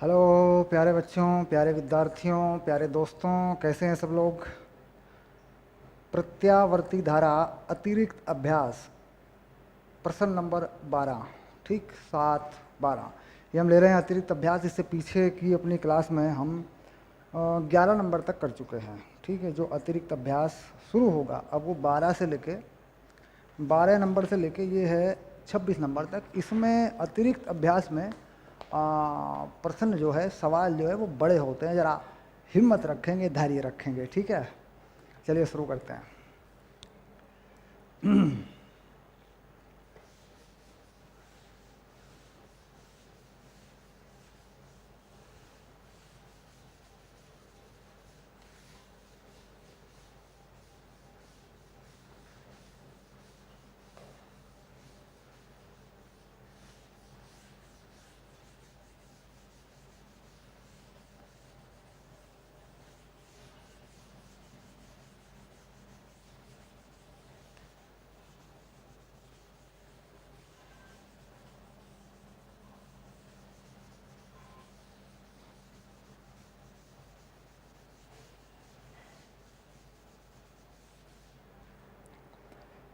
Hello प्यारे बच्चों, प्यारे विद्यार्थियों, प्यारे दोस्तों, कैसे हैं सब लोग। प्रत्यावर्ती धारा अतिरिक्त अभ्यास प्रश्न नंबर 12। ठीक, 7 12 ये हम ले रहे हैं अतिरिक्त अभ्यास। इससे पीछे की अपनी क्लास में हम 11 नंबर तक कर चुके हैं। ठीक है, जो अतिरिक्त अभ्यास शुरू होगा अब वो 12 से लेके 12 नंबर से लेके ये है 26 नंबर तक। इसमें अतिरिक्त अभ्यास में प्रश्न जो है, सवाल जो है वो बड़े होते हैं। ज़रा हिम्मत रखेंगे, धैर्य रखेंगे। ठीक है, चलिए शुरू करते हैं।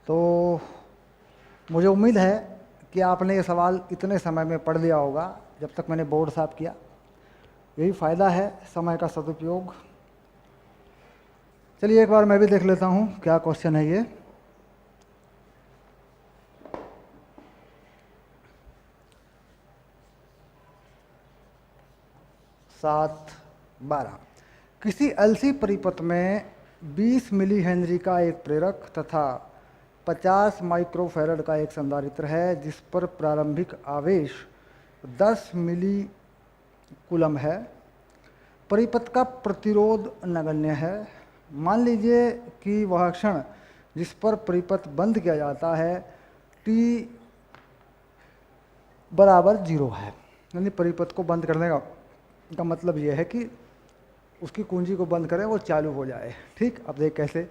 तो मुझे उम्मीद है कि आपने ये सवाल इतने समय में पढ़ लिया होगा जब तक मैंने बोर्ड साफ किया। यही फ़ायदा है समय का सदुपयोग। चलिए एक बार मैं भी देख लेता हूँ क्या क्वेश्चन है ये। 7 12 किसी एलसी परिपथ में 20 मिली हेनरी का एक प्रेरक तथा 50 माइक्रोफैरड का एक संधारित्र है जिस पर प्रारंभिक आवेश 10 मिली कूलम है। परिपथ का प्रतिरोध नगण्य है। मान लीजिए कि वह क्षण जिस पर परिपथ बंद किया जाता है t बराबर 0 है। यानी परिपथ को बंद करने का मतलब यह है कि उसकी कुंजी को बंद करें, वो चालू हो जाए। ठीक, अब देख कैसे।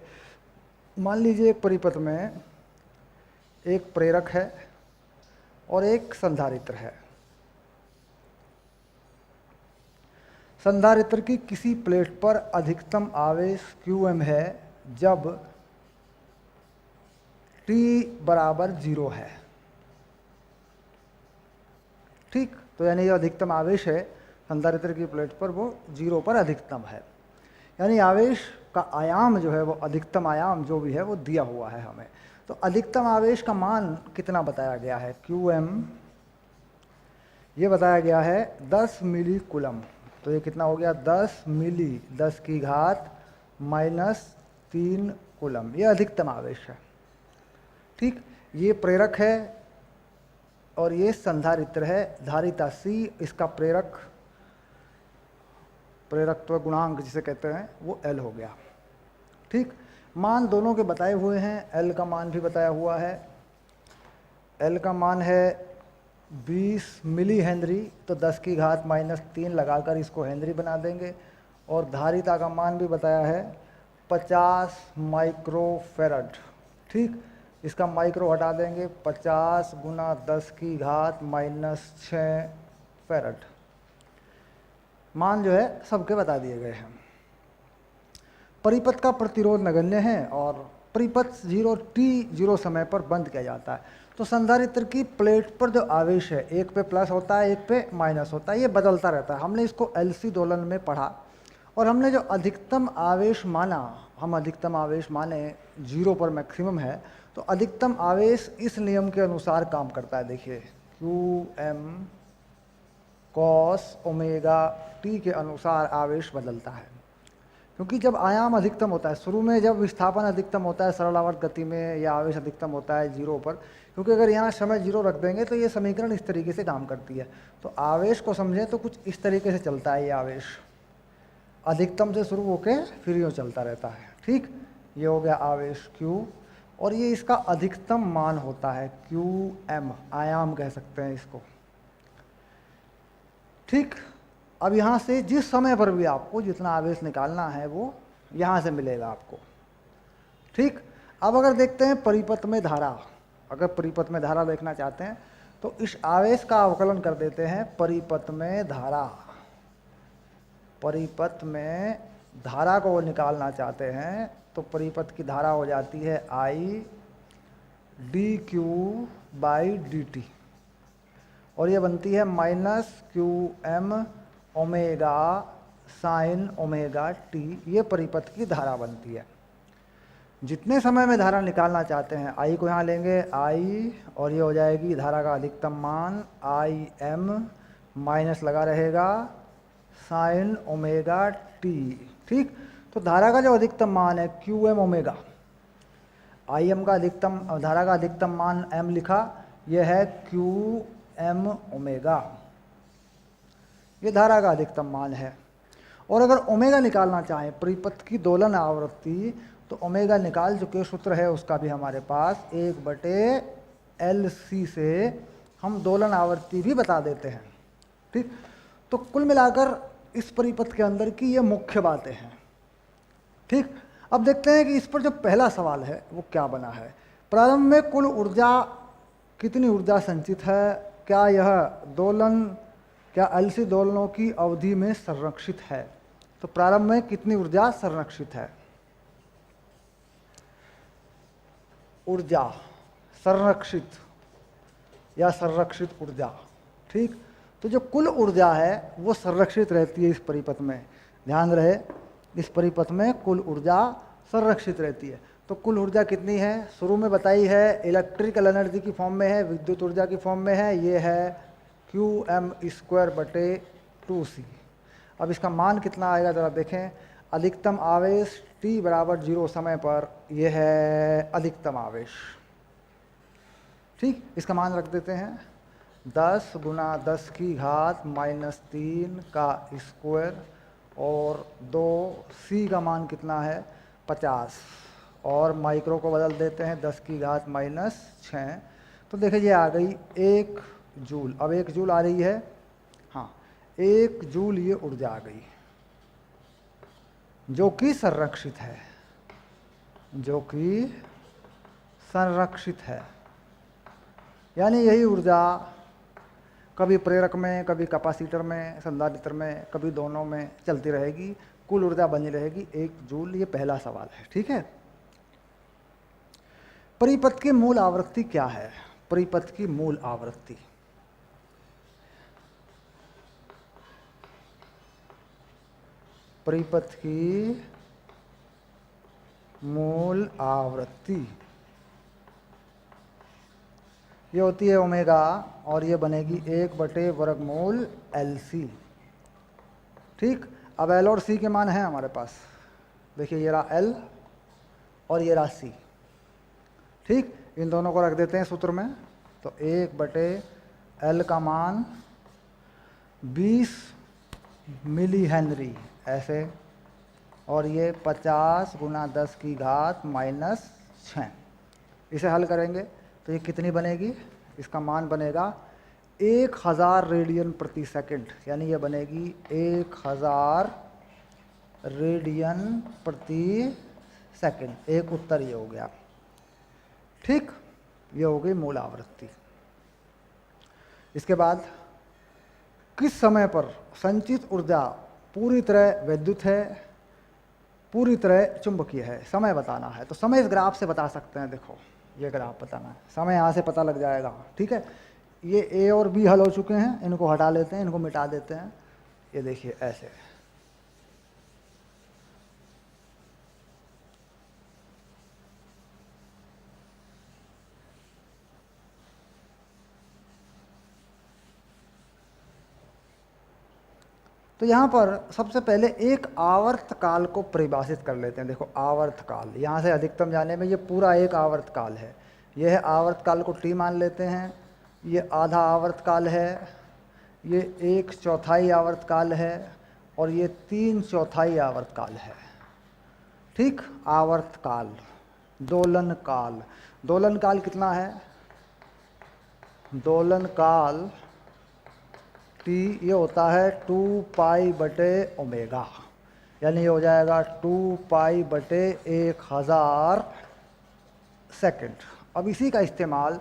मान लीजिए एक परिपथ में एक प्रेरक है और एक संधारित्र है। संधारित्र की किसी प्लेट पर अधिकतम आवेश QM है जब T बराबर 0 है। ठीक, तो यानी जो अधिकतम आवेश है संधारित्र की प्लेट पर वो 0 पर अधिकतम है। यानी आवेश का आयाम जो है वो अधिकतम आयाम जो भी है वो दिया हुआ है हमें। तो अधिकतम आवेश का मान कितना बताया गया है, QM, ये बताया गया है 10 मिली कूलम। तो ये कितना हो गया, 10 मिली 10 की घात -3 कूलम, ये अधिकतम आवेश है। ठीक, ये प्रेरक है और ये संधारित्र है। धारिता C, इसका प्रेरकत्व गुणांक जिसे कहते हैं वो L हो गया। ठीक, मान दोनों के बताए हुए हैं। L का मान भी बताया हुआ है। L का मान है 20 मिली हेनरी, तो 10 की घात -3 लगाकर इसको हेनरी बना देंगे। और धारिता का मान भी बताया है 50 माइक्रोफैरड। ठीक, इसका माइक्रो हटा देंगे, 50 गुना 10 की घात -6 फैरड। मान जो है सबके बता दिए गए हैं। परिपथ का प्रतिरोध नगण्य है और परिपथ 0 समय पर बंद किया जाता है। तो संधारित्र की प्लेट पर जो आवेश है, एक पे प्लस होता है, एक पे माइनस होता है, ये बदलता रहता है। हमने इसको एलसी दोलन में पढ़ा और हमने जो अधिकतम आवेश माना, हम अधिकतम आवेश माने 0 पर मैक्सिमम है, तो अधिकतम आवेश इस नियम के अनुसार काम करता है। देखिए, QM cos ओमेगा t के अनुसार आवेश बदलता है। क्योंकि जब आयाम अधिकतम होता है, शुरू में जब विस्थापन अधिकतम होता है सरल आवर्त गति में, या आवेश अधिकतम होता है 0 पर, क्योंकि अगर यहाँ समय 0 रख देंगे तो ये समीकरण इस तरीके से काम करती है। तो आवेश को समझें तो कुछ इस तरीके से चलता है। ये आवेश अधिकतम से शुरू होकर फिर यूँ चलता रहता है। ठीक, ये हो गया आवेश Q, और ये इसका अधिकतम मान होता है QM, आयाम कह सकते हैं इसको। ठीक, अब यहाँ से जिस समय पर भी आपको जितना आवेश निकालना है वो यहाँ से मिलेगा आपको। ठीक, अब अगर देखते हैं परिपथ में धारा, अगर परिपथ में धारा देखना चाहते हैं तो इस आवेश का अवकलन कर देते हैं परिपथ में धारा। परिपथ में धारा को वो निकालना चाहते हैं तो परिपथ की धारा हो जाती है I D Q by D T, और ये बनती है minus Q M omega sine omega T. ये परिपथ की धारा बनती है। जितने समय में धारा निकालना चाहते हैं आई को यहाँ लेंगे आई, और ये हो जाएगी धारा का अधिकतम मान आई एम माइनस लगा रहेगा साइन ओमेगा टी। ठीक, तो धारा का जो अधिकतम मान है Q M omega, I M का अधिकतम, धारा का अधिकतम मान एम लिखा, यह है क्यू एम ओमेगा, ये धारा का अधिकतम मान है। और अगर ओमेगा निकालना चाहें परिपथ की दोलन आवृत्ति, तो ओमेगा निकाल चुके, सूत्र है उसका भी हमारे पास, 1/LC से हम दोलन आवृत्ति भी बता देते हैं। ठीक, तो कुल मिलाकर इस परिपथ के अंदर की ये मुख्य बातें हैं। ठीक, अब देखते हैं कि इस पर जो पहला सवाल है वो क्या बना है। प्रारंभ में कुल ऊर्जा, कितनी ऊर्जा संचित है, क्या यह दोलन, क्या LC दोलनों की अवधि में संरक्षित है। तो प्रारंभ में कितनी ऊर्जा संरक्षित है, ऊर्जा संरक्षित या संरक्षित ऊर्जा। ठीक, तो जो कुल ऊर्जा है वो संरक्षित रहती है इस परिपथ में, ध्यान रहे, इस परिपथ में कुल ऊर्जा संरक्षित रहती है। तो कुल ऊर्जा कितनी है, शुरू में बताई है, इलेक्ट्रिकल एनर्जी की फॉर्म में है, विद्युत ऊर्जा की फॉर्म में है, ये है Qm²/2c। अब इसका मान कितना आएगा ज़रा देखें। अधिकतम आवेश t = 0 समय पर, यह है अधिकतम आवेश। ठीक, इसका मान रख देते हैं 10 × 10⁻³ का स्क्वायर, और 2c का मान कितना है 50, और माइक्रो को बदल देते हैं 10⁻⁻6। तो देखिए ये आ गई 1 जूल। अब 1 जूल आ रही है, हाँ 1 जूल ये ऊर्जा आ गई जो कि संरक्षित है, जो कि संरक्षित है। यानी यही ऊर्जा कभी प्रेरक में, कभी कैपेसिटर में, संधारित्र में, कभी दोनों में चलती रहेगी, कुल ऊर्जा बनी रहेगी 1 जूल। ये पहला सवाल है। ठीक है, परिपथ की मूल आवृत्ति क्या है। परिपथ की मूल आवृत्ति, परिपथ की मूल आवृत्ति ये होती है ओमेगा, और ये बनेगी 1/√LC। ठीक, अब L और C के मान हैं हमारे पास, देखिए ये रहा L और ये रहा C। ठीक, इन दोनों को रख देते हैं सूत्र में, तो 1/L का मान 20 मिली हेनरी ऐसे, और ये 50 × 10⁻⁻6। इसे हल करेंगे तो ये कितनी बनेगी, इसका मान बनेगा 1000 रेडियन प्रति सेकंड, यानी ये बनेगी 1000 रेडियन प्रति सेकंड। एक उत्तर ये हो गया। ठीक, ये हो गई मूल आवृत्ति। इसके बाद किस समय पर संचित ऊर्जा पूरी तरह विद्युत है, पूरी तरह चुंबकीय है, समय बताना है। तो समय इस ग्राफ से बता सकते हैं। देखो ये ग्राफ बताना है, समय यहाँ से पता लग जाएगा। ठीक है, ये A और B हल हो चुके हैं, इनको हटा लेते हैं, इनको मिटा देते हैं। ये देखिए ऐसे, तो यहाँ पर सबसे पहले एक आवर्त काल को परिभाषित कर लेते हैं। देखो आवर्त काल, यहाँ से अधिकतम जाने में ये पूरा एक आवर्त काल है। यह आवर्त काल को T मान लेते हैं, ये आधा आवर्त काल है, ये 1/4 आवर्त काल है, और ये 3/4 आवर्त काल है। ठीक, आवर्त काल, दोलन काल। दोलन काल कितना है, दोलन काल T ये होता है 2π/ω, यानी ये हो जाएगा 2π/1000 सेकंड। अब इसी का इस्तेमाल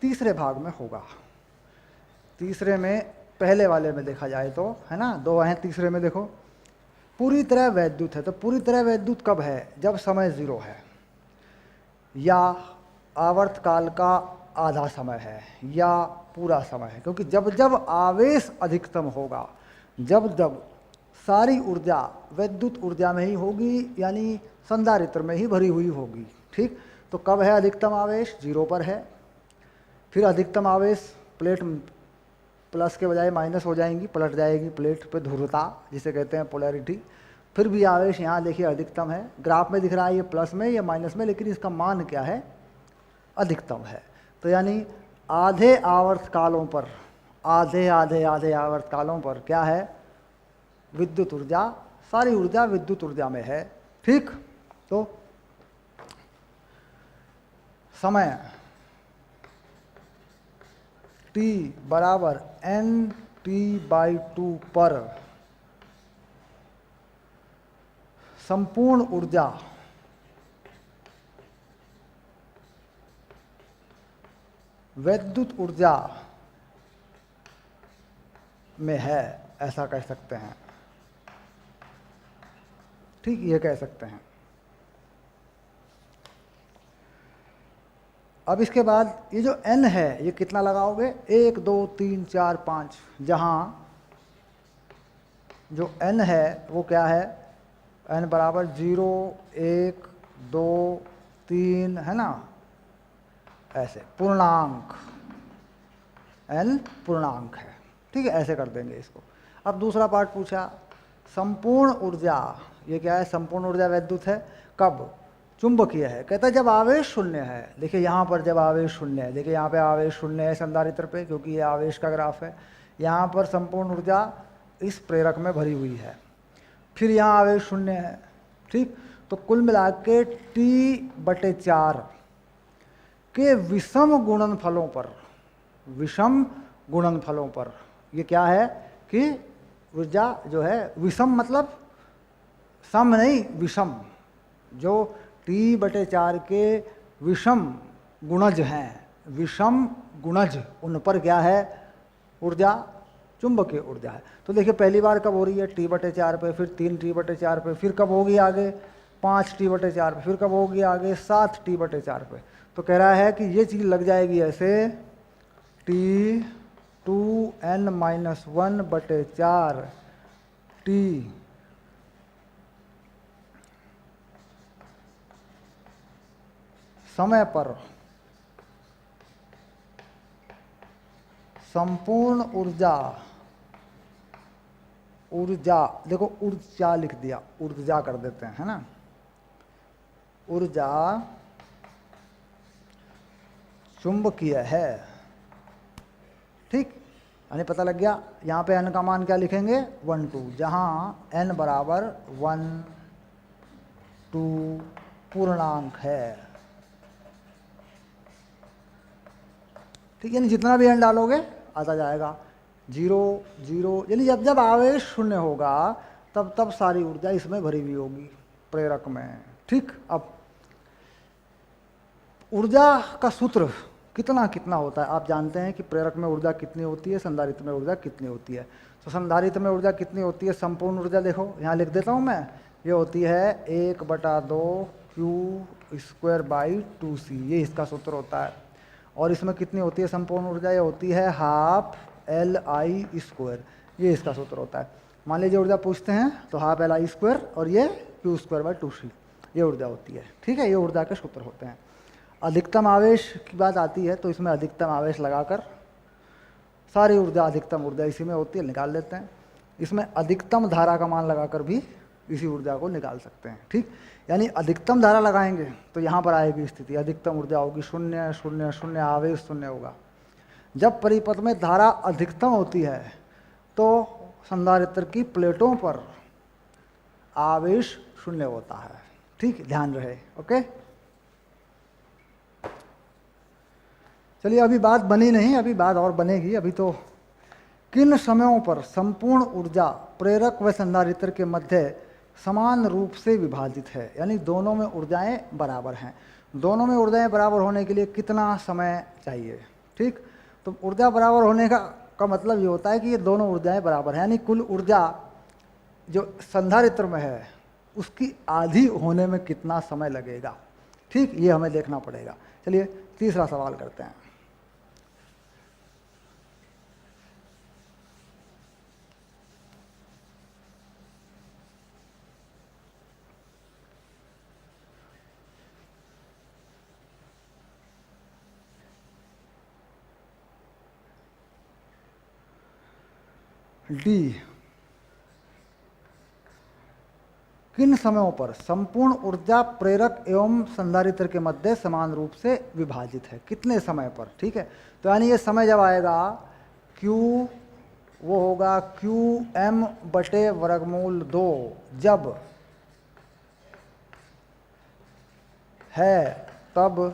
तीसरे भाग में होगा। तीसरे में, पहले वाले में देखा जाए तो, है ना, दो हैं तीसरे में, देखो पूरी तरह वैद्युत है। तो पूरी तरह वैद्युत कब है? जब समय 0 है, या आवर्तकाल का आधा समय है, या पूरा समय है। क्योंकि जब जब आवेश अधिकतम होगा, जब जब सारी ऊर्जा वैद्युत ऊर्जा में ही होगी, यानी संधारित्र में ही भरी हुई होगी। ठीक, तो कब है अधिकतम आवेश? 0 पर है। फिर अधिकतम आवेश, प्लेट प्लस के बजाय माइनस हो जाएंगी, पलट जाएगी प्लेट पे ध्रुवता जिसे कहते हैं पोलैरिटी। फिर भी आवेश यहाँ देखिए अधिकतम है, ग्राफ में दिख रहा है ये प्लस में या माइनस में, लेकिन इसका मान क्या है? अधिकतम है। तो यानी आधे आवर्तकालों पर, आधे आधे आधे आवर्तकालों पर क्या है? विद्युत ऊर्जा, सारी ऊर्जा विद्युत ऊर्जा में है। ठीक, तो समय t बराबर NT/2 पर संपूर्ण ऊर्जा वैद्युत ऊर्जा में है, ऐसा कह सकते हैं। ठीक, ये कह सकते हैं। अब इसके बाद ये जो n है, ये कितना लगाओगे? 1 2 3 4 5। जहाँ जो n है वो क्या है? n बराबर 0 1 2 3 है ना, ऐसे पूर्णांक, n पूर्णांक है। ठीक है, ऐसे कर देंगे इसको। अब दूसरा पार्ट पूछा, संपूर्ण ऊर्जा, ये क्या है? संपूर्ण ऊर्जा वैद्युत है। कब? चुंबकीय है। कहता है जब आवेश शून्य है। देखिए यहाँ पर जब आवेश शून्य है, देखिए यहाँ पे आवेश शून्य है संधारित्र पे, क्योंकि ये आवेश का ग्राफ है। यहाँ पर संपूर्ण ऊर्जा इस प्रेरक में भरी हुई है। फिर यहाँ आवेश शून्य है। ठीक, तो कुल मिला के T/4 के विषम गुणनफलों पर, विषम गुणनफलों पर, ये क्या है कि ऊर्जा जो है विषम, मतलब सम नहीं, विषम, जो T/4 के विषम गुणज हैं, विषम गुणज, उन पर क्या है? ऊर्जा चुंबकीय ऊर्जा है। तो देखिए पहली बार कब हो रही है? T/4 पे, फिर 3T/4 पे, फिर कब होगी आगे? 5T/4 पे, फिर कब होगी आगे? 7T/4 पे। तो कह रहा है कि ये चीज़ लग जाएगी ऐसे, T2n-1/4 T समय पर संपूर्ण ऊर्जा, ऊर्जा देखो ऊर्जा लिख दिया, ऊर्जा कर देते हैं, है ना, ऊर्जा चुंबकीय है। ठीक, यानी पता लग गया। यहाँ पे n का मान क्या लिखेंगे? 1 2, जहाँ n बराबर 1 2 पूर्णांक है। ठीक, यानी जितना भी n डालोगे आता जाएगा 0 0, यानी जब जब आवेश शून्य होगा तब तब सारी ऊर्जा इसमें भरी हुई होगी प्रेरक में। ठीक, अब ऊर्जा का सूत्र कितना कितना होता है आप जानते हैं कि प्रेरक में ऊर्जा कितनी होती है, संधारित्र में ऊर्जा कितनी होती है। तो संधारित्र में ऊर्जा कितनी होती है? संपूर्ण ऊर्जा देखो यहाँ लिख देता हूँ मैं, ये होती है 1/2 Q²/2C, ये इसका सूत्र होता है। और इसमें कितनी होती है संपूर्ण ऊर्जा? ये होती है 1/2 Li², ये इसका सूत्र होता है। मान लीजिए ऊर्जा पूछते हैं तो 1/2 Li² और ये Q²/2C, ये ऊर्जा होती है। ठीक है, ये ऊर्जा के सूत्र होते हैं। अधिकतम आवेश की बात आती है तो इसमें अधिकतम आवेश लगाकर सारी ऊर्जा, अधिकतम ऊर्जा इसी में होती है, निकाल लेते हैं। इसमें अधिकतम धारा का मान लगाकर भी इसी ऊर्जा को निकाल सकते हैं। ठीक, यानी अधिकतम धारा लगाएंगे तो यहाँ पर आएगी स्थिति, अधिकतम ऊर्जा होगी 0 0 0, आवेश 0 होगा। जब परिपथ में धारा अधिकतम होती है तो संधारित्र की प्लेटों पर आवेश 0 होता है। ठीक, ध्यान रहे। ओके, चलिए अभी बात बनी नहीं, अभी बात और बनेगी। अभी तो किन समयों पर संपूर्ण ऊर्जा प्रेरक व संधारित्र के मध्य समान रूप से विभाजित है, यानी दोनों में ऊर्जाएं बराबर हैं। दोनों में ऊर्जाएं बराबर होने के लिए कितना समय चाहिए? ठीक, तो ऊर्जा बराबर होने का मतलब ये होता है कि ये दोनों ऊर्जाएं बराबर हैं, यानी कुल ऊर्जा जो संधारित्र में है उसकी आधी होने में कितना समय लगेगा। ठीक, ये हमें देखना पड़ेगा। चलिए तीसरा सवाल करते हैं। डी, किन समयों पर संपूर्ण ऊर्जा प्रेरक एवं संधारित्र के मध्य समान रूप से विभाजित है। कितने समय पर, ठीक है। तो यानी ये समय जब आएगा Q वो होगा QM बटे वर्गमूल 2, जब है तब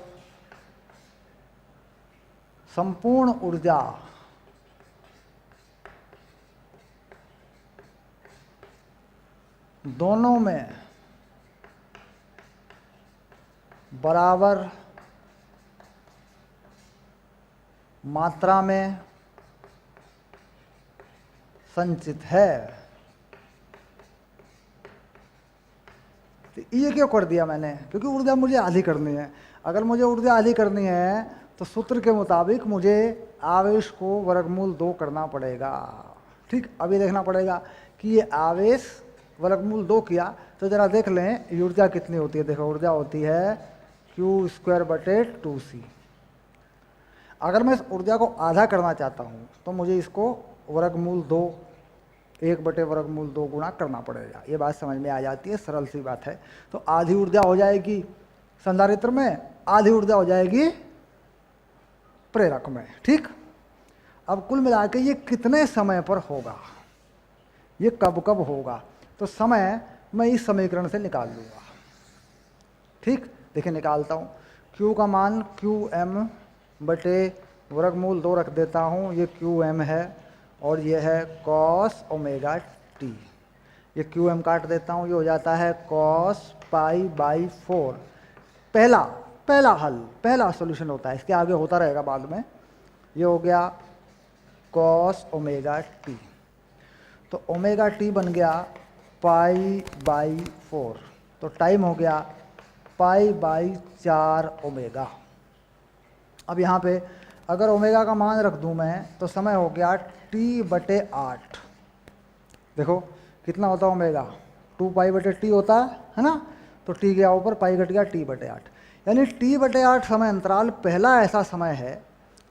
संपूर्ण ऊर्जा दोनों में बराबर मात्रा में संचित है। तो ये क्यों कर दिया मैंने, क्योंकि ऊर्जा मुझे आधी करनी है। अगर मुझे ऊर्जा आधी करनी है तो सूत्र के मुताबिक मुझे आवेश को वर्गमूल 2 करना पड़ेगा। ठीक, अभी देखना पड़ेगा कि ये आवेश वर्गमूल 2 किया तो जरा देख लें ऊर्जा कितनी होती है। देखो ऊर्जा होती है Q² बटे 2C। अगर मैं इस ऊर्जा को आधा करना चाहता हूँ तो मुझे इसको वर्गमूल 2 1 बटे वर्गमूल 2 गुणा करना पड़ेगा। ये बात समझ में आ जाती है, सरल सी बात है। तो आधी ऊर्जा हो जाएगी संधारित्र में, आधी ऊर्जा हो जाएगी प्रेरक में। ठीक, अब कुल मिला के ये कितने समय पर होगा, ये कब कब होगा, तो समय मैं इस समीकरण से निकाल लूँगा। ठीक, देखिए निकालता हूँ। Q का मान QM बटे वर्गमूल 2 रख देता हूँ, ये QM है और ये है cos ओमेगा t। ये QM काट देता हूँ, ये हो जाता है cos पाई बाई 4। पहला हल, पहला सॉल्यूशन होता है, इसके आगे होता रहेगा बाद में। ये हो गया cos ओमेगा t, तो ओमेगा t बन गया पाई बाई 4, तो टाइम हो गया पाई बाई 4 ओमेगा। अब यहाँ पे अगर ओमेगा का मान रख दूँ मैं तो समय हो गया t बटे 8। देखो कितना होता है ओमेगा, 2 पाई बटे t होता है ना, तो t गया ऊपर, पाई घट गया t बटे 8। यानी t बटे 8 समय अंतराल पहला ऐसा समय है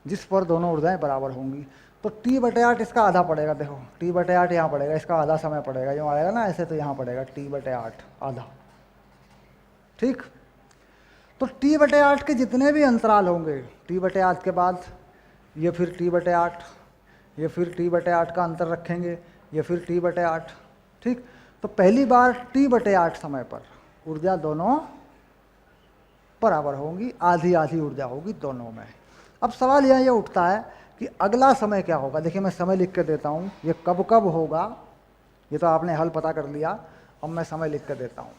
जिस पर दोनों ऊर्जाएं बराबर होंगी। तो t बटे 8 इसका आधा पड़ेगा। देखो t बटे 8 यहाँ पड़ेगा, इसका आधा समय पड़ेगा, जो आएगा ना ऐसे, तो यहाँ पड़ेगा t बटे 8 आधा। ठीक, तो t बटे 8 के जितने भी अंतराल होंगे, t बटे 8 के बाद ये फिर t बटे 8, ये फिर t बटे 8 का अंतर रखेंगे, ये फिर t बटे 8। ठीक, तो पहली बार t बटे 8 समय पर ऊर्जा दोनों बराबर होंगी, आधी आधी ऊर्जा होगी दोनों में। अब सवाल यहाँ ये उठता है कि अगला समय क्या होगा। देखिए मैं समय लिख के देता हूँ, ये कब कब होगा, ये तो आपने हल पता कर लिया, अब मैं समय लिख के देता हूँ।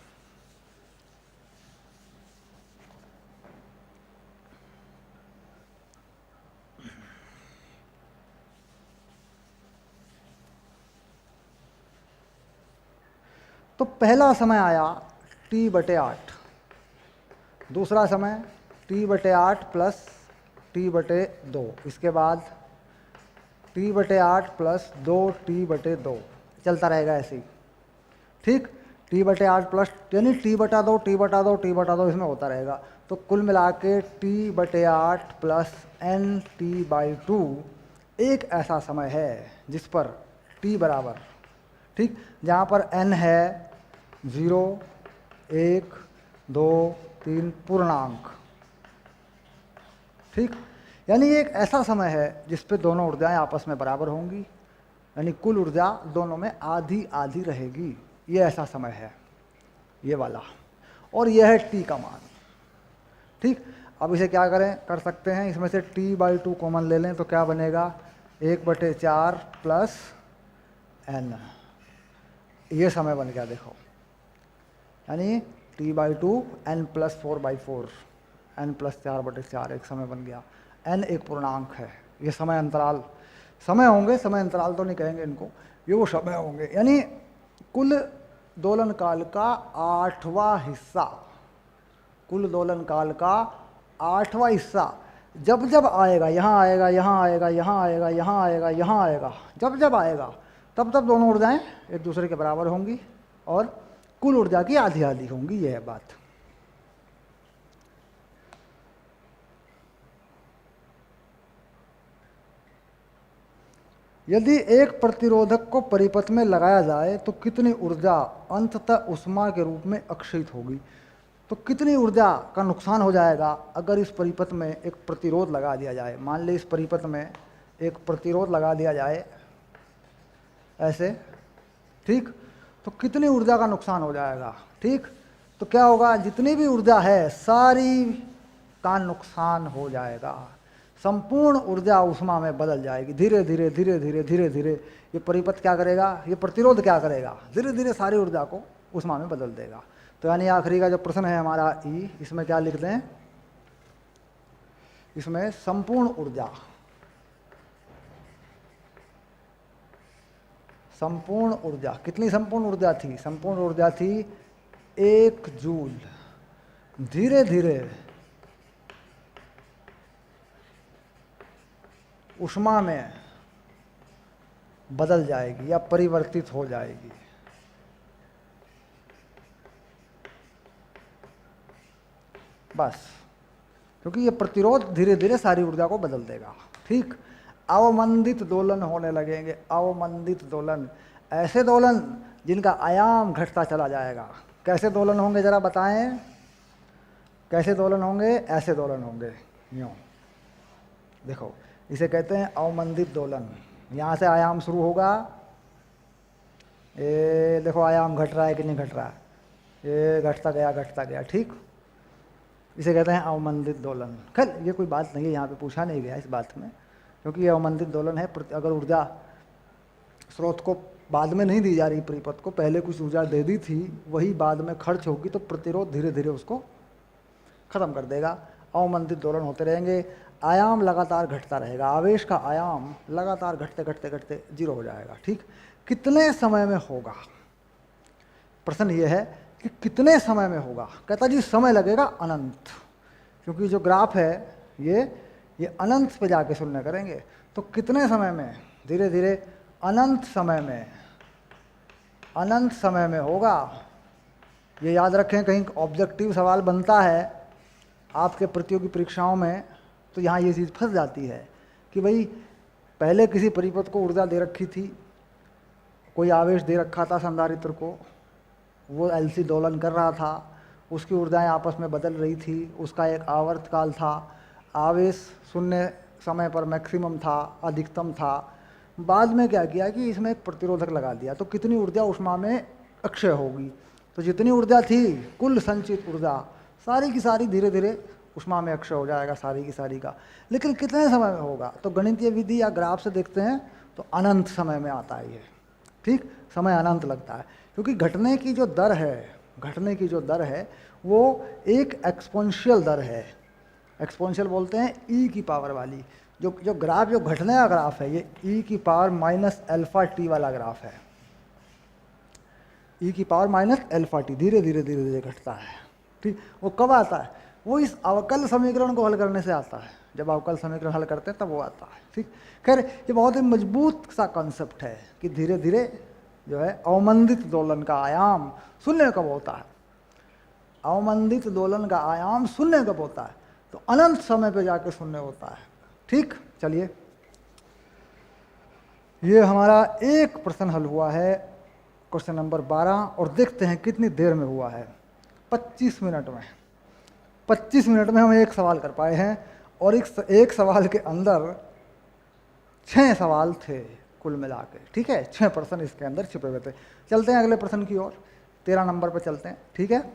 तो पहला समय आया t बटे 8, दूसरा समय t बटे 8 प्लस t बटे 2, इसके बाद t बटे 8 प्लस 2t बटे 2, चलता रहेगा ऐसे ही। ठीक, t बटे 8 प्लस यानी t बटा 2 t बटा 2 t बटा 2 इसमें होता रहेगा। तो कुल मिला के t बटे 8 प्लस nt बाई 2 एक ऐसा समय है जिस पर t बराबर, ठीक, जहाँ पर n है 0 1 2 3 पूर्णांक। ठीक, यानी एक ऐसा समय है जिस पे दोनों ऊर्जाएं आपस में बराबर होंगी, यानी कुल ऊर्जा दोनों में आधी आधी रहेगी। ये ऐसा समय है, ये वाला, और यह है t का मान। ठीक, अब इसे क्या करें, कर सकते हैं, इसमें से t बाई 2 कॉमन ले लें तो क्या बनेगा 1 बटे 4 प्लस n, ये समय बन गया। देखो यानी t by 2 n plus 4 by 4, n plus 4 बटे 4 एक समय बन गया। n एक पूर्णांक है, ये समय अंतराल, समय होंगे, समय अंतराल तो नहीं कहेंगे इनको, ये वो समय होंगे। यानी कुल दोलन काल का 8वां हिस्सा, कुल दोलन काल का 8वां हिस्सा जब जब आएगा, यहाँ आएगा, यहाँ आएगा, यहाँ आएगा, यहाँ आएगा, यहाँ आएगा, जब जब आएगा तब तब दोनों ऊर्जाएं एक दूसरे के बराबर होंगी और कुल ऊर्जा की आधी आधी होंगी। यह है बात। यदि एक प्रतिरोधक को परिपथ में लगाया जाए तो कितनी ऊर्जा अंततः ऊष्मा के रूप में अक्षयित होगी? तो कितनी ऊर्जा का नुकसान हो जाएगा अगर इस परिपथ में एक प्रतिरोध लगा दिया जाए? मान ली इस परिपथ में एक प्रतिरोध लगा दिया जाए ऐसे, ठीक, तो कितनी ऊर्जा का नुकसान हो जाएगा? ठीक, तो क्या होगा, जितनी भी ऊर्जा है सारी का नुकसान हो जाएगा, संपूर्ण ऊर्जा ऊष्मा में बदल जाएगी। धीरे धीरे धीरे धीरे धीरे धीरे ये परिपथ क्या करेगा, ये प्रतिरोध क्या करेगा, धीरे धीरे सारी ऊर्जा को ऊष्मा में बदल देगा। तो यानी आखिरी का जो प्रश्न है हमारा ई, इसमें क्या लिख दें, इसमें संपूर्ण ऊर्जा, संपूर्ण ऊर्जा कितनी संपूर्ण ऊर्जा थी? संपूर्ण ऊर्जा थी 1 जूल। धीरे धीरे ऊष्मा में बदल जाएगी या परिवर्तित हो जाएगी। बस, क्योंकि ये प्रतिरोध धीरे धीरे सारी ऊर्जा को बदल देगा। ठीक, अवमंदित दोलन होने लगेंगे। अवमंदित दोलन, ऐसे दोलन जिनका आयाम घटता चला जाएगा। कैसे दोलन होंगे जरा बताएं, कैसे दोलन होंगे? ऐसे दोलन होंगे, यूँ देखो, इसे कहते हैं अवमंदित दोलन। यहाँ से आयाम शुरू होगा, ये देखो आयाम घट रहा है कि नहीं घट रहा है, ये घटता गया, ठीक, इसे कहते हैं अवमंदित दोलन। खैर ये कोई बात नहीं है, यहाँ पे पूछा नहीं गया इस बात में, क्योंकि ये अवमंदित दोलन है। अगर ऊर्जा स्रोत को बाद में नहीं दी जा रही, परिपथ को पहले कुछ ऊर्जा दे दी थी, वही बाद में खर्च होगी, तो प्रतिरोध धीरे धीरे उसको खत्म कर देगा। अवमंदित दोलन होते रहेंगे, आयाम लगातार घटता रहेगा, आवेश का आयाम लगातार घटते घटते घटते जीरो हो जाएगा। ठीक, कितने समय में होगा? प्रश्न ये है कि कितने समय में होगा। कहता जी समय लगेगा अनंत, क्योंकि जो ग्राफ है ये अनंत पे जाके शून्य करेंगे। तो कितने समय में? धीरे धीरे अनंत समय में, अनंत समय में होगा। ये याद रखें, कहीं ऑब्जेक्टिव सवाल बनता है आपके प्रतियोगी परीक्षाओं में, तो यहाँ ये चीज़ फंस जाती है कि भाई पहले किसी परिपथ को ऊर्जा दे रखी थी, कोई आवेश दे रखा था संधारित्र को, वो एलसी दोलन कर रहा था, उसकी ऊर्जाएं आपस में बदल रही थी, उसका एक आवर्त काल था, आवेश शून्य समय पर मैक्सिमम था, अधिकतम था। बाद में क्या किया कि इसमें एक प्रतिरोधक लगा दिया, तो कितनी ऊर्जा ऊष्मा में अक्षय होगी? तो जितनी ऊर्जा थी, कुल संचित ऊर्जा सारी की सारी धीरे धीरे ऊष्मा में अक्षय हो जाएगा, सारी की सारी का। लेकिन कितने समय में होगा? तो गणितीय विधि या ग्राफ से देखते हैं तो अनंत समय में आता है ये। ठीक, समय अनंत लगता है, क्योंकि घटने की जो दर है, घटने की जो दर है वो एक एक्सपोनेंशियल दर है। एक्सपोनेंशियल बोलते हैं ई की पावर वाली। जो ग्राफ, जो घटने का ग्राफ है, ये ई की पावर माइनस अल्फा टी वाला ग्राफ है। ई की पावर माइनस अल्फा टी धीरे धीरे धीरे धीरे घटता है। ठीक, वो कब आता है? वो इस अवकल समीकरण को हल करने से आता है। जब अवकल समीकरण हल करते हैं तब वो आता है। ठीक, खैर ये बहुत ही मजबूत सा कॉन्सेप्ट है कि धीरे धीरे जो है अवमंदित दोलन का आयाम शून्य कब होता है? अवमंदित दोलन का आयाम शून्य कब होता है? तो अनंत समय पे जाके शून्य होता है। ठीक, चलिए ये हमारा एक प्रश्न हल हुआ है, क्वेश्चन नंबर 12, और देखते हैं कितनी देर में हुआ है। 25 मिनट में। 25 मिनट में हम एक सवाल कर पाए हैं, और एक सवाल के अंदर 6 सवाल थे कुल मिला के। ठीक है, 6 प्रश्न इसके अंदर छिपे हुए थे। चलते हैं अगले प्रश्न की ओर, 13 नंबर पर चलते हैं। ठीक है,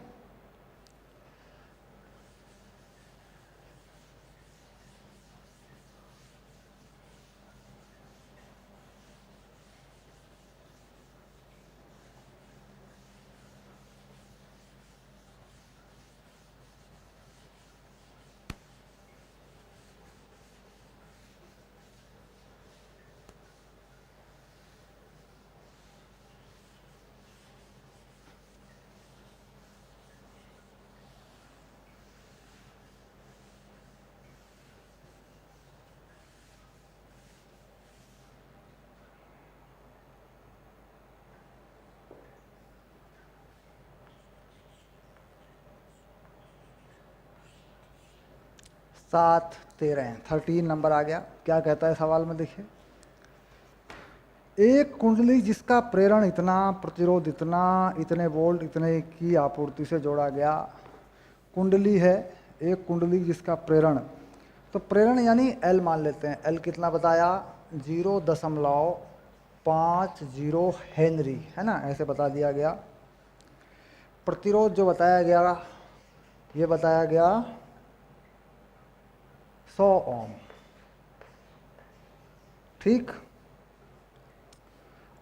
7 13 13 नंबर आ गया। क्या कहता है सवाल में देखिए, एक कुंडली जिसका प्रेरण इतना, प्रतिरोध इतना, इतने वोल्ट इतने की आपूर्ति से जोड़ा गया कुंडली है, एक कुंडली जिसका प्रेरण, तो प्रेरण यानी L मान लेते हैं। L कितना बताया, 0.50 हेनरी, है ना, ऐसे बता दिया गया। प्रतिरोध जो बताया गया, ये बताया गया 100 ओम, ठीक।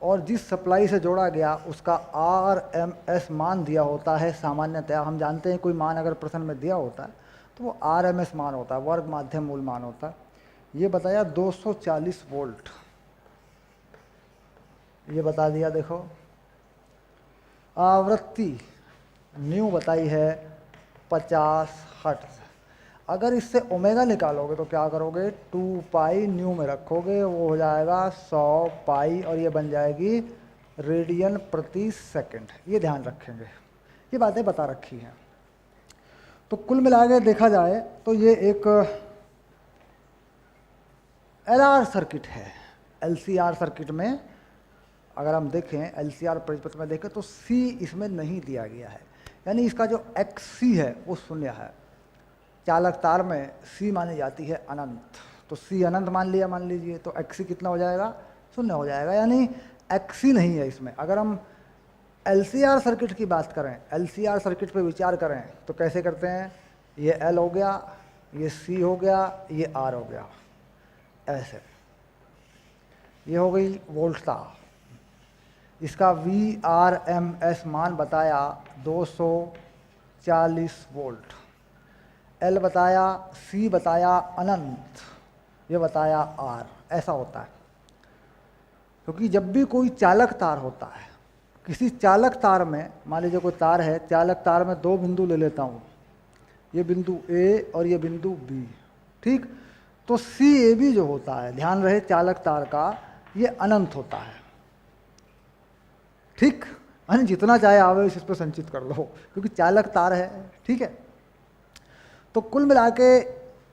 और जिस सप्लाई से जोड़ा गया उसका RMS मान दिया होता है। सामान्यतया हम जानते हैं कोई मान अगर प्रश्न में दिया होता है तो वो RMS मान होता है, वर्ग माध्यम मूल मान होता है। ये बताया 240 वोल्ट, ये बता दिया। देखो आवृत्ति न्यू बताई है 50 हर्ट्ज। अगर इससे ओमेगा निकालोगे तो क्या करोगे, 2 पाई न्यू में रखोगे, वो हो जाएगा 100 पाई और ये बन जाएगी रेडियन प्रति सेकंड। ये ध्यान रखेंगे, ये बातें बता रखी हैं। तो कुल मिला के देखा जाए तो ये एक LR सर्किट है। LCR सर्किट में अगर हम देखें, LCR परिपथ में देखें तो C इसमें नहीं दिया गया है, यानी इसका जो XC है वो शून्य है। चालक तार में C मानी जाती है अनंत, तो C अनंत मान लिया, मान लीजिए, तो XC कितना हो जाएगा, शून्य हो जाएगा, यानी XC नहीं है इसमें। अगर हम LCR सर्किट की बात करें, LCR सर्किट पे विचार करें तो कैसे करते हैं, ये L हो गया, ये C हो गया, ये R हो गया, ऐसे। ये हो गई वोल्टता। इसका VRMS मान बताया 240 वोल्ट। L बताया, C बताया अनंत, ये बताया R, ऐसा होता है। क्योंकि जब भी कोई चालक तार होता है, किसी चालक तार में, मान लीजिए कोई तार है, चालक तार में 2 बिंदु ले लेता हूँ, ये बिंदु A और ये बिंदु B, ठीक। तो CAB जो होता है, ध्यान रहे चालक तार का, ये अनंत होता है, ठीक। यानी जितना चाहे आवेश इस पर संचित कर लो, क्योंकि चालक तार है, ठीक है। तो कुल मिला के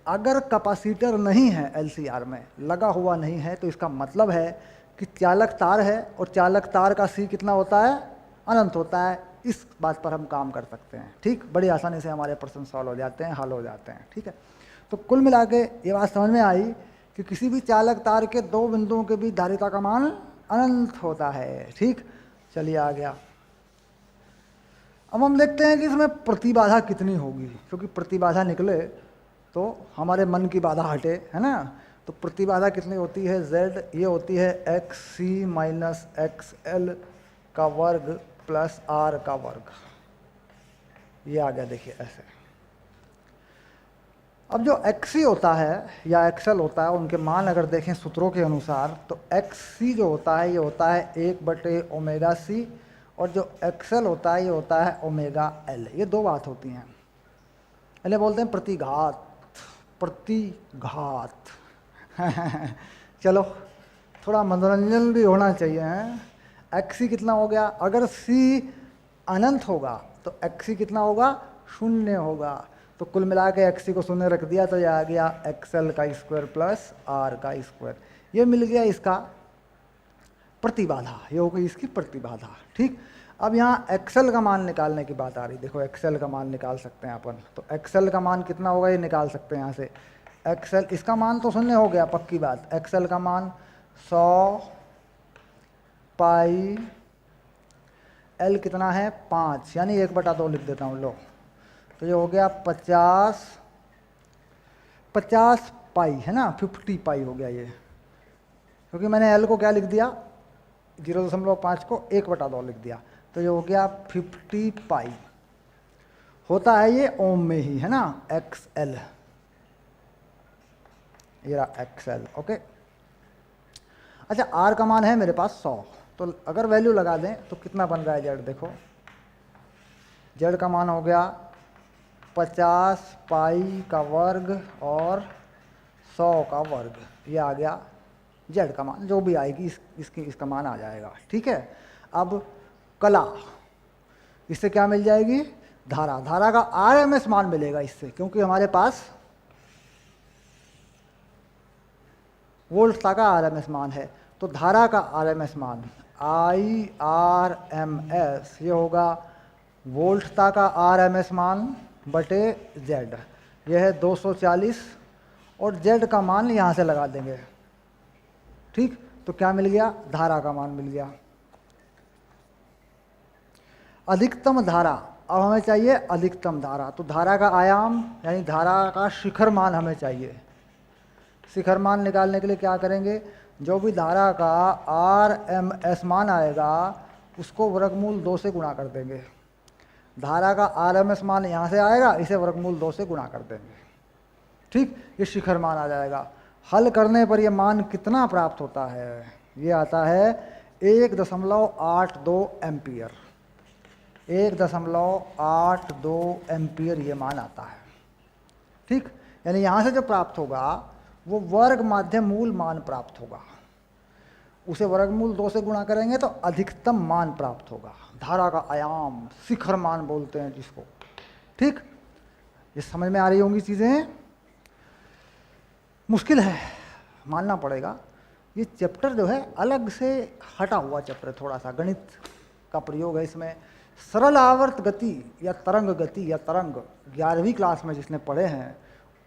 अगर कैपेसिटर नहीं है LCR में, लगा हुआ नहीं है, तो इसका मतलब है कि चालक तार है और चालक तार का C कितना होता है, अनंत होता है। इस बात पर हम काम कर सकते हैं, ठीक। बड़ी आसानी से हमारे प्रश्न सॉल्व हो जाते हैं, हल हो जाते हैं, ठीक है। तो कुल मिला के ये बात समझ में आई कि किसी भी चालक तार के 2 बिंदुओं के बीच धारिता का मान अनंत होता है, ठीक। चलिए आ गया। अब हम देखते हैं कि इसमें प्रतिबाधा कितनी होगी, क्योंकि प्रतिबाधा निकले तो हमारे मन की बाधा हटे, है ना। तो प्रतिबाधा कितनी होती है, Z, ये होती है XC माइनस XL का वर्ग प्लस R का वर्ग। ये आ गया, देखिए ऐसे। अब जो XC होता है या XL होता है, उनके मान अगर देखें सूत्रों के अनुसार, तो XC जो होता है ये होता है 1/ωc, और जो XL होता है ये होता है ωL। ये 2 बात होती हैं, इन्हें बोलते हैं प्रतिघात, प्रतिघात। चलो थोड़ा मनोरंजन भी होना चाहिए, हैं। XC कितना हो गया, अगर C अनंत होगा तो XC कितना होगा, 0 होगा। तो कुल मिला के XC को 0 रख दिया तो ये आ गया XL का स्क्वायर प्लस R का स्क्वायर। ये मिल गया इसका प्रतिबाधा, ये हो गई इसकी प्रतिबाधा, ठीक। अब यहाँ XL का मान निकालने की बात आ रही। देखो XL का मान निकाल सकते हैं अपन, तो XL का मान कितना होगा ये निकाल सकते हैं यहाँ से। XL, इसका मान तो 0 हो गया, पक्की बात। XL का मान 100 पाई, L कितना है 5, यानी 1/2 लिख देता हूँ, लो। तो ये हो गया 50 पाई, है ना, 50 पाई हो गया ये, क्योंकि मैंने L को क्या लिख दिया, 0.5 को 1/2 लिख दिया। तो ये हो गया 50 पाई, होता है ये ओम में ही, है ना, XL, ये रहा XL, ओके। अच्छा, R का मान है मेरे पास 100, तो अगर वैल्यू लगा दें तो कितना बन रहा है Z, देखो Z का मान हो गया 50 पाई का वर्ग और 100 का वर्ग, ये आ गया Z का मान, जो भी आएगी इसका मान आ जाएगा, ठीक है। अब कला, इससे क्या मिल जाएगी, धारा, धारा का RMS मान मिलेगा इससे, क्योंकि हमारे पास वोल्टता का आरएमएस मान है। तो धारा का आरएमएस मान IRMS ये होगा वोल्टता का आरएमएस मान बटे जेड, यह है 240 और जेड का मान यहाँ से लगा देंगे। ठीक, तो क्या मिल गया, धारा का मान मिल गया। अधिकतम धारा, अब हमें चाहिए अधिकतम धारा, तो धारा का आयाम यानी धारा का शिखर मान हमें चाहिए। शिखर मान निकालने के लिए क्या करेंगे, जो भी धारा का आरएमएस मान आएगा उसको वर्गमूल 2 से गुणा कर देंगे। धारा का आरएमएस मान यहाँ से आएगा, इसे वर्गमूल 2 से गुणा कर देंगे। ठीक, ये शिखर मान आ जाएगा। हल करने पर ये मान कितना प्राप्त होता है, ये आता है 1.82 एम्पियर। 1.82 एम्पियर ये मान आता है। ठीक, यानी यहाँ से जो प्राप्त होगा वो वर्ग माध्य मूल मान प्राप्त होगा, उसे वर्गमूल 2 से गुणा करेंगे तो अधिकतम मान प्राप्त होगा। धारा का आयाम शिखर मान बोलते हैं जिसको। ठीक, ये समझ में आ रही होंगी चीज़ें। मुश्किल है, मानना पड़ेगा। ये चैप्टर जो है अलग से हटा हुआ चैप्टर है, थोड़ा सा गणित का प्रयोग है इसमें। सरल आवर्त गति या तरंग गति या तरंग 11वीं क्लास में जिसने पढ़े हैं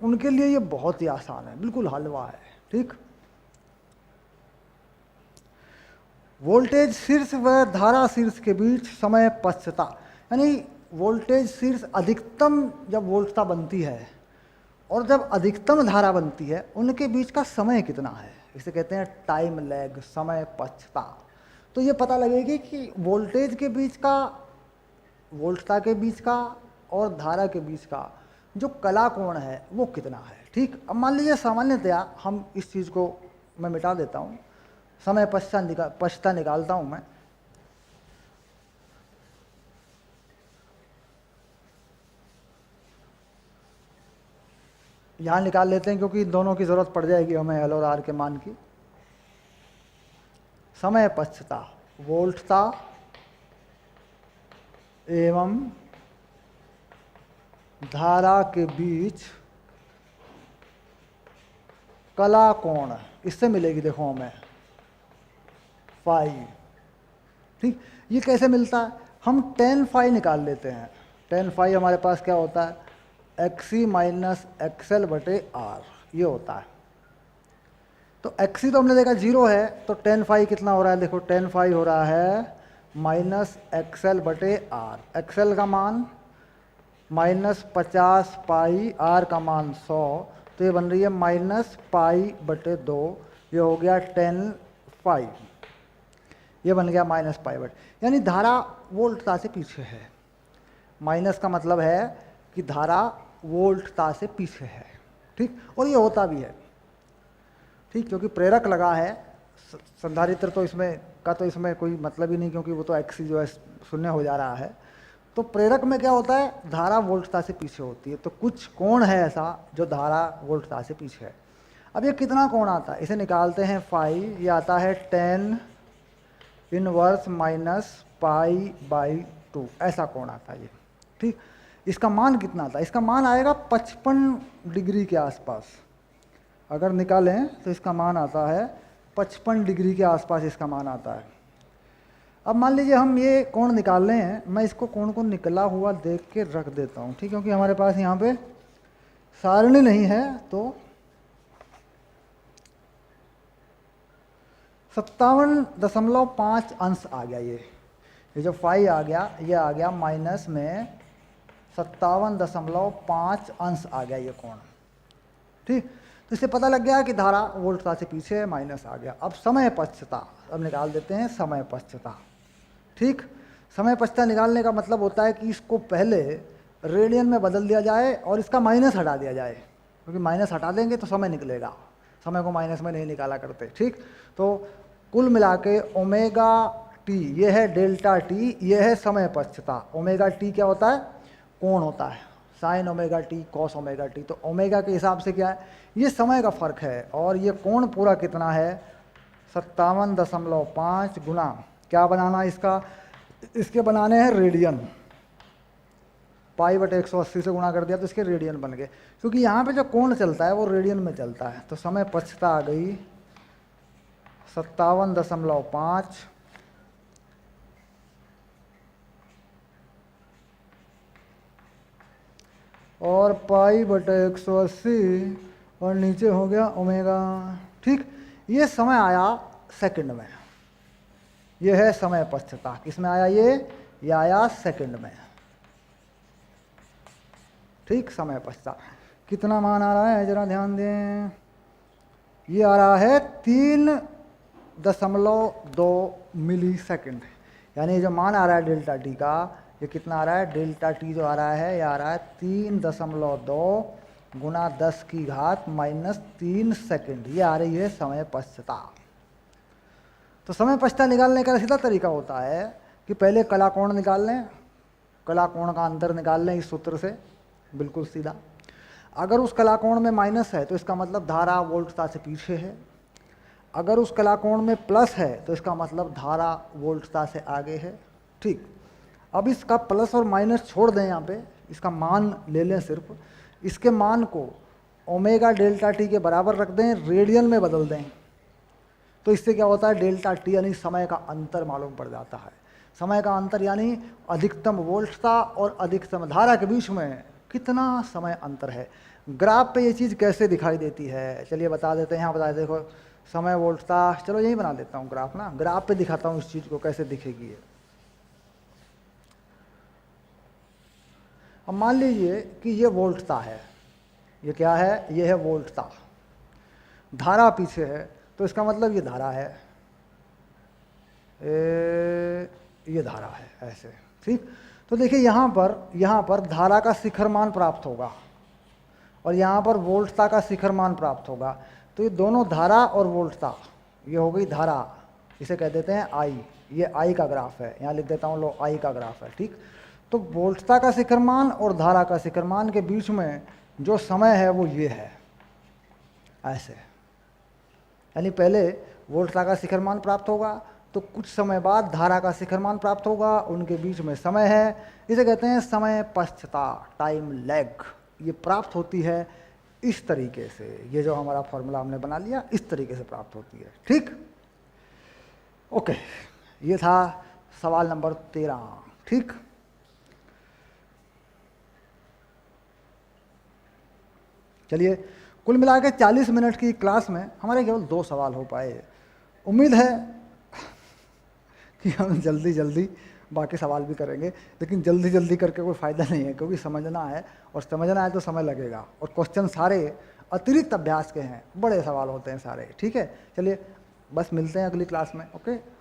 उनके लिए ये बहुत ही आसान है, बिल्कुल हलवा है। ठीक, वोल्टेज शीर्ष व धारा शीर्ष के बीच समय पश्चता, यानी वोल्टेज शीर्ष अधिकतम जब वोल्टता बनती है और जब अधिकतम धारा बनती है उनके बीच का समय कितना है, इसे कहते हैं टाइम लैग, समय पश्चता। तो ये पता लगेगी कि वोल्टेज के बीच का, वोल्टता के बीच का और धारा के बीच का जो कला कोण है वो कितना है। ठीक, अब मान लीजिए सामान्यतया हम इस चीज़ को मैं मिटा देता हूँ, समय पश्चता निकालता हूँ मैं। यहाँ निकाल लेते हैं क्योंकि इन दोनों की ज़रूरत पड़ जाएगी हमें एल और आर के मान की। समय पश्चता वोल्टता एवं धारा के बीच कला कोण, इससे मिलेगी देखो हमें फाई। ठीक, ये कैसे मिलता है, हम tan फाई निकाल लेते हैं। tan फाई हमारे पास क्या होता है, XC माइनस XL बटे R ये होता है। तो XC तो हमने देखा 0 है, तो tan फाई कितना हो रहा है, देखो tan फाई हो रहा है माइनस XL बटे R। XL का मान माइनस 50 पाई, R का मान 100, तो ये बन रही है माइनस पाई बटे 2, ये हो गया tan फाई, ये बन गया माइनस पाई बटे, यानी धारा वोल्टता से पीछे है। माइनस का मतलब है कि धारा वोल्टता से पीछे है। ठीक, और ये होता भी है। ठीक, क्योंकि प्रेरक लगा है, संधारित्र तो इसमें कोई मतलब ही नहीं, क्योंकि वो तो XC जो है शून्य हो जा रहा है। तो प्रेरक में क्या होता है, धारा वोल्टता से पीछे होती है। तो कुछ कोण है ऐसा जो धारा वोल्टता से पीछे है। अब ये कितना कोण आता है, इसे निकालते हैं फाई, ये आता है tan inverse minus pi by 2, ऐसा कोण आता है ये। ठीक, इसका मान कितना आता है, इसका मान आएगा 55 डिग्री के आसपास। अगर निकालें तो इसका मान आता है 55 डिग्री के आसपास, इसका मान आता है। अब मान लीजिए हम ये कोण निकाल रहे हैं, मैं इसको कोण को निकला हुआ देख के रख देता हूँ। ठीक, क्योंकि हमारे पास यहाँ पे सारणी नहीं है। तो 57.5 अंश आ गया, ये जो फाई आ गया ये आ गया माइनस में 57.5 अंश आ गया ये कोण। ठीक, तो इससे पता लग गया कि धारा वोल्टता से पीछे है, माइनस आ गया। अब समय पश्चता, अब निकाल देते हैं समय पश्चता। ठीक, समय पश्चता निकालने का मतलब होता है कि इसको पहले रेडियन में बदल दिया जाए और इसका माइनस हटा दिया जाए, क्योंकि माइनस हटा देंगे तो समय निकलेगा, समय को माइनस में नहीं निकाला करते। ठीक, तो कुल मिला के ओमेगा टी, ये है डेल्टा टी, ये है समय पश्चता। ओमेगा टी क्या होता है, कोण होता है, sign omega T cos omega T. तो ओमेगा के हिसाब से क्या है, ये समय का फर्क है, और ये कोण पूरा कितना है 57.5 गुना क्या बनाना इसका, इसके बनाने हैं रेडियन। पाई बटे 180 से गुणा कर दिया तो इसके रेडियन बन गए, क्योंकि यहाँ पे जो कोण चलता है वो रेडियन में चलता है। तो समय पश्चता आ गई 57.5 और पाई बटे 180 और नीचे हो गया ओमेगा। ठीक, ये समय आया सेकंड में, ये है समय पश्चता। किसमें आया ये आया सेकंड में। ठीक, समय पश्चात कितना मान आ रहा है जरा ध्यान दें। ये आ रहा है 3.2 मिली सेकेंड, यानी जो मान आ रहा है डेल्टा टी का, ये कितना आ रहा है, डेल्टा टी जो आ रहा है ये आ रहा है 3.2 गुना 10⁻³ सेकेंड। ये आ रही है समय पश्चता। तो समय पश्चता निकालने का सीधा तरीका होता है कि पहले कलाकोण निकाल लें, कलाकोण का अंतर निकाल लें इस सूत्र से, बिल्कुल सीधा। अगर उस कलाकोण में माइनस है तो इसका मतलब धारा वोल्टता से पीछे है, अगर उस कलाकोण में प्लस है तो इसका मतलब धारा वोल्टता से आगे है। ठीक, अब इसका प्लस और माइनस छोड़ दें, यहाँ पे इसका मान ले लें सिर्फ, इसके मान को ओमेगा डेल्टा टी के बराबर रख दें, रेडियन में बदल दें, तो इससे क्या होता है, डेल्टा टी यानी समय का अंतर मालूम पड़ जाता है। समय का अंतर यानी अधिकतम वोल्टता और अधिकतम धारा के बीच में कितना समय अंतर है। ग्राफ पे ये चीज़ कैसे दिखाई देती है, चलिए बता देते हैं। यहाँ बता देते, देखो समय वोल्टता, चलो यही बना देता हूँ ग्राफ ना, ग्राफ पे दिखाता हूँ इस चीज़ को कैसे दिखेगी ये। अब मान लीजिए कि ये वोल्टता है, ये क्या है, ये है वोल्टता, धारा पीछे है, तो इसका मतलब ये धारा है, ये धारा है, ऐसे। ठीक, तो देखिए यहाँ पर धारा का शिखर मान प्राप्त होगा और यहाँ पर वोल्टता का शिखर मान प्राप्त होगा। तो ये दोनों धारा और वोल्टता, ये हो गई धारा, इसे कह देते हैं आई, ये आई का ग्राफ है, यहाँ लिख देता हूँ, लो आई का ग्राफ है। ठीक, तो वोल्टता का शिखर मान और धारा का शिखर मान के बीच में जो समय है वो ये है, ऐसे। यानी पहले वोल्टता का शिखर मान प्राप्त होगा, तो कुछ समय बाद धारा का शिखर मान प्राप्त होगा, उनके बीच में समय है, इसे कहते हैं समय पश्चता, टाइम लैग। ये प्राप्त होती है इस तरीके से, ये जो हमारा फॉर्मूला हमने बना लिया इस तरीके से प्राप्त होती है। ठीक, ओके, ये था सवाल नंबर 13। ठीक, चलिए, कुल मिला के 40 मिनट की क्लास में हमारे केवल 2 सवाल हो पाए। उम्मीद है कि हम जल्दी जल्दी बाकी सवाल भी करेंगे, लेकिन जल्दी जल्दी करके कोई फ़ायदा नहीं है, क्योंकि समझना है, और समझना है तो समय लगेगा, और क्वेश्चन सारे अतिरिक्त अभ्यास के हैं, बड़े सवाल होते हैं सारे। ठीक है, चलिए बस मिलते हैं अगली क्लास में। ओके।